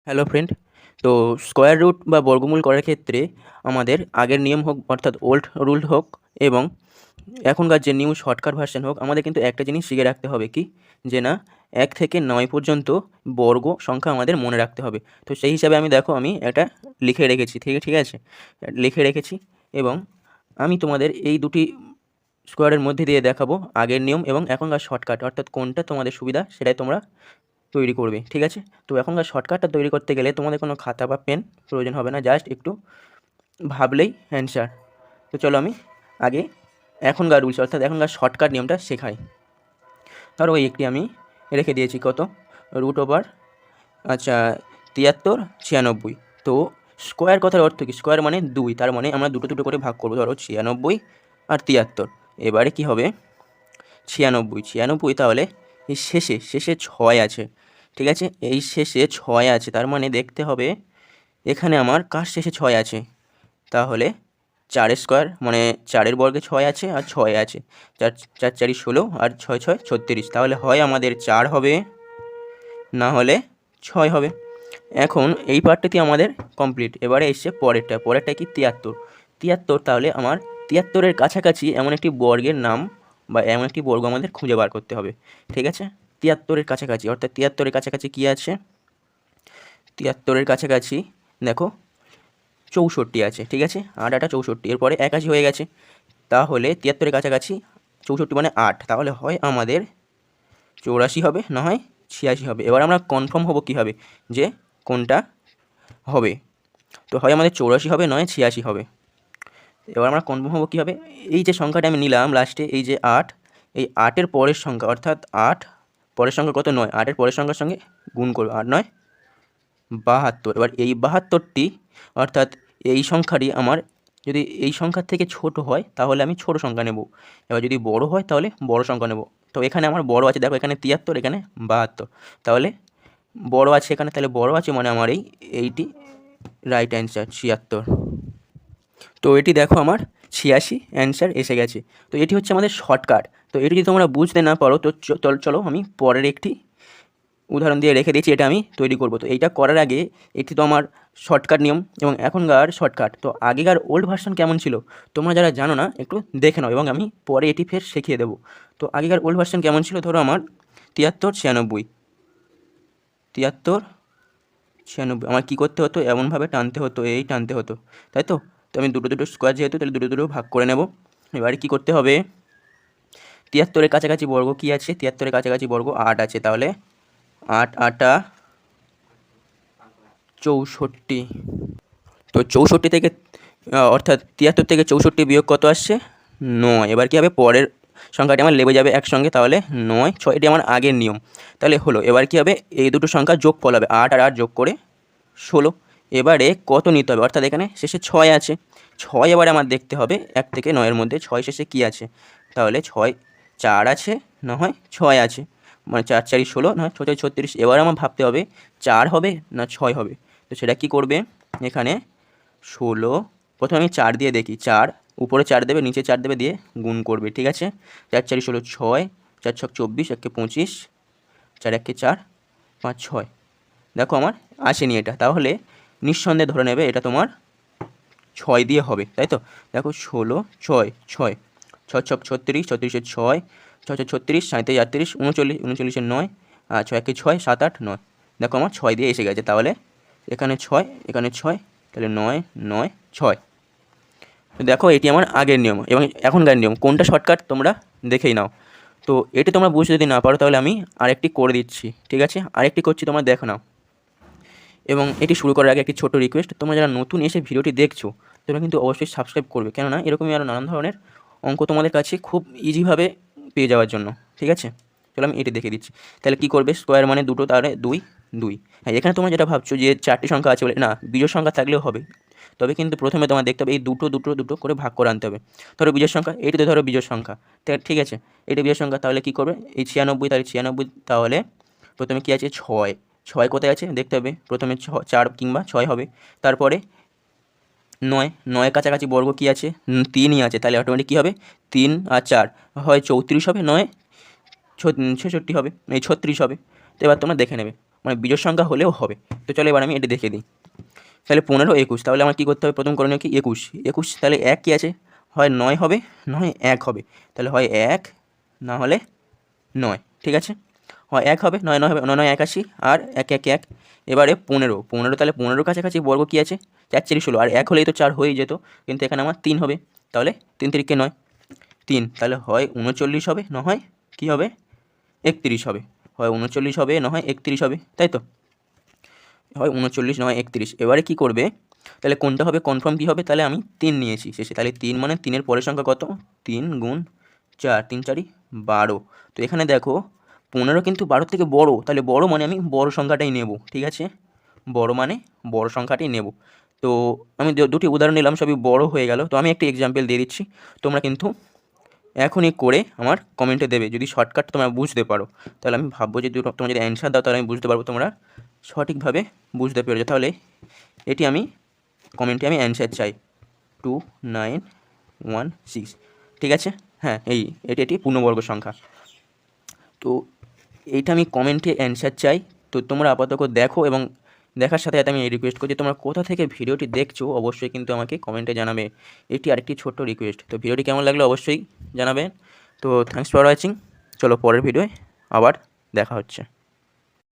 Hello friend. তো square root বা বর্গমূল করার ক্ষেত্রে আমাদের আগের নিয়ম হোক অর্থাৎ ওল্ড রুল হোক এবং এখনকার যে নিউ শর্টকাট ভার্সন হোক, আমাদের কিন্তু একটা জিনিস শিখে রাখতে হবে কি, যে না 1 থেকে 9 পর্যন্ত বর্গ সংখ্যা আমাদের মনে রাখতে হবে। তো সেই হিসাবে আমি এটা লিখে রেখেছি, ঠিক আছে, লিখে রেখেছি। এবং আমি তোমাদের এই দুটি স্কোয়ারের মধ্যে দিয়ে দেখাবো আগের নিয়ম এবং এখনকার শর্টকাট, অর্থাৎ কোনটা তোমাদের সুবিধা সেটাই তোমরা তৈরি করবে, ঠিক আছে। তো এখনকার শর্টকাটটা তৈরি করতে গেলে তোমাদের কোনো খাতা বা পেন প্রয়োজন হবে না, জাস্ট একটু ভাবলেই অ্যান্সার। তো চলো আমি আগে এখনকার রুলস অর্থাৎ এখনকার শর্টকাট নিয়মটা শেখাই। ধরো একটি আমি রেখে দিয়েছি কত, রুট ওভার 73 96। তো স্কোয়ার কথার অর্থ কি, স্কোয়ার মানে 2, তার মানে আমরা দুটো দুটো করে ভাগ করবো। ধরো 96 আর 73, এবারে কি হবে 96 96, তাহলে এই শেষে শেষে 6 আছে, ঠিক আছে, এই শেষে 6 আছে, তার মানে দেখতে হবে এখানে আমার কার শেষে 6 আছে, তাহলে 4 স্কোয়ার মানে 4-এর বর্গে 6 আছে আর 6 আছে, 4 4 4 16 আর 6 6 36, তাহলে হয় আমাদের 4 হবে না হলে 6 হবে। এখন এই পার্টটি আমাদের কমপ্লিট। এবারে এসছে পরেরটা কি 73 73, তাহলে আমার 73-এর কাছাকাছি এমন একটি বর্গের নাম বা এমন একটি বর্গ আমাদের খুঁজে বার করতে হবে, ঠিক আছে। 73-এর কাছাকাছি অর্থাৎ 73-এর কাছাকাছি কী আছে, 73-এর কাছাকাছি দেখো 64 আছে, ঠিক আছে, 8 8 64, এরপরে 81 হয়ে গেছে, তাহলে 73-এর কাছাকাছি 64 মানে 8, তাহলে হয় আমাদের 84 হবে না হয় 86 হবে। এবার আমরা কনফার্ম হব কী হবে, যে কোনটা হবে, তো হয় আমাদের 84 হবে নয় 86 হবে। এবার আমরা কনফার্ম হবো কী হবে, এই যে সংখ্যাটা আমি নিলাম লাস্টে, এই যে 8, এই 8-এর পরের সংখ্যা অর্থাৎ 8 পরের সংখ্যা কত 9, 8-এর পরের সংখ্যার সঙ্গে গুণ করবো, 8 9 72। এবার এই 72টি অর্থাৎ এই সংখ্যাটি আমার যদি এই সংখ্যার থেকে ছোট হয় তাহলে আমি ছোট সংখ্যা নেব, এবার যদি বড় হয় তাহলে বড় সংখ্যা নেব। তো এখানে আমার বড় আছে, দেখো এখানে 73, এখানে 72, তাহলে বড় আছে এখানে, তাহলে বড় আছে মানে আমার এইটি রাইট অ্যান্সার 76। তো এটি দেখো আমার 86 অ্যান্সার এসে গেছে। তো এটি হচ্ছে আমাদের শর্টকাট। তো এটি যদি তোমরা বুঝতে না পারো তো চলো আমি পরের একটি উদাহরণ দিয়ে রেখে দিয়েছি, এটা আমি তৈরি করব। তো এইটা করার আগে এটি তো আমার শর্টকাট নিয়ম এবং এখনকার শর্টকাট, তো আগেকার ওল্ড ভার্সন কেমন ছিল তোমরা যারা জানো না একটু দেখে নাও এবং আমি পরে এটি ফের শিখিয়ে দেবো। তো আগেকার ওল্ড ভার্সন কেমন ছিল, ধরো আমার 73 96 73 96, আমার কী করতে হতো, এমনভাবে টানতে হতো, এই টানতে হতো, তাই তো। তো আমি দুটো দুটো স্কোয়ার যেহেতু, তাহলে দুটো দুটো ভাগ করে নেব। এবারে কী করতে হবে, 73-এর কাছাকাছি বর্গ কী আছে, 73-এর কাছাকাছি বর্গ 8 আছে, তাহলে 8 8 64। তো 64 থেকে অর্থাৎ 73 থেকে 64 বিয়োগ কত আসছে 9। এবার কী হবে, পরের সংখ্যাটি আমার লেবে যাবে একসঙ্গে, তাহলে 9 6, এটি আমার আগের নিয়ম, তাহলে হলো। এবার কী হবে, এই দুটো সংখ্যা যোগফল হবে, 8 আর 8 যোগ করে 16। এবারে কত নিতে হবে, অর্থাৎ এখানে শেষে 6 আছে, 6 এবারে আমার দেখতে হবে 1 থেকে 9-এর মধ্যে 6 শেষে কী আছে, তাহলে 6 4 আছে না হয় 6 আছে, মানে 4 4 16 না হয় 6 6 36। এবার আমার ভাবতে হবে 4 হবে না 6 হবে। তো সেটা কি করবে, এখানে 16, প্রথমে আমি 4 দিয়ে দেখি, 4 উপরে 4 দেবে নিচে 4 দেবে দিয়ে গুণ করবে, ঠিক আছে। 4 4 16 6, 4 6 24, 1 25, 4 1 4 5 6, দেখো আমার আসেনি এটা, তাহলে নিঃসন্দেহে ধরে নেবে এটা তোমার 6 দিয়ে হবে, তাই তো। দেখো 16 6 6 6 6 36, 36-এর 6, 6 6 36, 37 38, 39, 39-এর 9, আর 6 1 6 7 8 9, দেখো আমার 6 দিয়ে এসে গেছে, তাহলে এখানে 6 এখানে 6, তাহলে 9 9 6। তো দেখো এটি আমার আগের নিয়ম এবং এখনকার নিয়ম, কোনটা শর্টকাট তোমরা দেখেই নাও। তো এটি তোমরা বুঝতে যদি না পারো তাহলে আমি আরেকটি করে দিচ্ছি, ঠিক আছে, আরেকটি করছি, তোমরা দেখো নাও। এবং এটি শুরু করার আগে একটি ছোট রিকোয়েস্ট, তোমরা যারা নতুন এসে ভিডিওটি দেখছো তোমরা কিন্তু অবশ্যই সাবস্ক্রাইব করবে, কেননা এরকমই আরও নানান ধরনের অঙ্ক তোমাদের কাছে খুব ইজিভাবে পেয়ে যাওয়ার জন্য, ঠিক আছে। চলো আমি এটি দেখে দিচ্ছি। তাহলে কী করবে, স্কোয়ার মানে দুটো, তাহলে 2 2। হ্যাঁ, এখানে তোমরা যেটা ভাবছো যে 4টি সংখ্যা আছে বলে, না, বিজোড় সংখ্যা থাকলেও হবে, তবে কিন্তু প্রথমে তোমার দেখতে হবে এই দুটো দুটো দুটো করে ভাগ করে আনতে হবে। ধরো বিজোড় সংখ্যা, এটিতে ধরো বিজোড় সংখ্যা, ঠিক আছে, এটি বিজোড় সংখ্যা, তাহলে কী করবে, এই 96, তাহলে 96, তাহলে প্রথমে কী আছে 6, 6 কোথায় আছে দেখতে হবে, প্রথমে 4 কিংবা 6 হবে, তারপরে 9, 9-এর কাছাকাছি বর্গ কী আছে 3ই আছে, তাহলে অটোমেটিক কী হবে 3 আর 4 হয় 34 হবে, 9 66 হবে, এই 36 হবে। তো এবার তোমরা দেখে নেবে, মানে বিজোড় সংখ্যা হলেও হবে। তো চলো এবার আমি এটা দেখে দিই। তাহলে 15 21, তাহলে আমার কী করতে হবে, প্রথম করণীয় কি 21 21, তাহলে 1 কী আছে, হয় 9 হবে নয় 1 হবে, তাহলে হয় 1 না হলে 9, ঠিক আছে, হয় 1 হবে 9 9 হবে, 9 9 81, আর 1 1 1। এবারে 15 15, তাহলে 15 কাছাকাছি বর্গ কী আছে, 4 4 16, আর 1 হলেই তো 4 হয়েই যেত, কিন্তু এখানে আমার 3 হবে, তাহলে 3 3 9 3, তাহলে হয় 39 হবে না হয় কী হবে 31 হবে, হয় 39 হবে না হয় 31 হবে, তাই তো, হয় 39 নয় 31। এবারে কী করবে, তাহলে কোনটা হবে কনফার্ম কী হবে, তাহলে আমি 3 নিয়েছি শেষে, তাহলে 3 মানে 3-এর পরের সংখ্যা কত, 3 গুণ 4, 3 4 12। তো এখানে দেখো 15 কিন্তু 12 থেকে বড়, তাহলে বড় মানে আমি বড় সংখ্যাটাই নেব, ঠিক আছে, বড় মানে বড় সংখ্যাটাই নেব। তো আমি দুটি উদাহরণ নিলাম, সবই বড় হয়ে গেল। তো আমি একটি এক্সাম্পল দিয়ে দিচ্ছি, তোমরা কিন্তু এখনই করে আমার কমেন্টে দেবে, যদি শর্টকাট তোমরা বুঝতে পারো, তাহলে আমি ভাববো যে তোমরা যদি অ্যান্সার দাও তাহলে আমি বুঝতে পারবো তোমরা সঠিকভাবে বুঝতে পেরেছো। তাহলে এটি আমি কমেন্টে আমি অ্যান্সার চাই, 2916, ঠিক আছে, হ্যাঁ এটি পূর্ণবর্গ সংখ্যা। তো এইটা আমি কমেন্টে অ্যান্সার চাই। তো তোমরা আপাতত দেখো, এবং দেখার সাথে সাথে আমি রিকোয়েস্ট করছি তোমরা কোথা থেকে ভিডিওটি দেখছো অবশ্যই কিন্তু আমাকে কমেন্টে জানাবে। এটি আরেকটি ছোট্ট রিকোয়েস্ট। তো ভিডিওটি কেমন লাগলো অবশ্যই জানাবেন। তো থ্যাঙ্কস ফর ওয়াচিং। চলো পরের ভিডিওয় আবার দেখা হচ্ছে।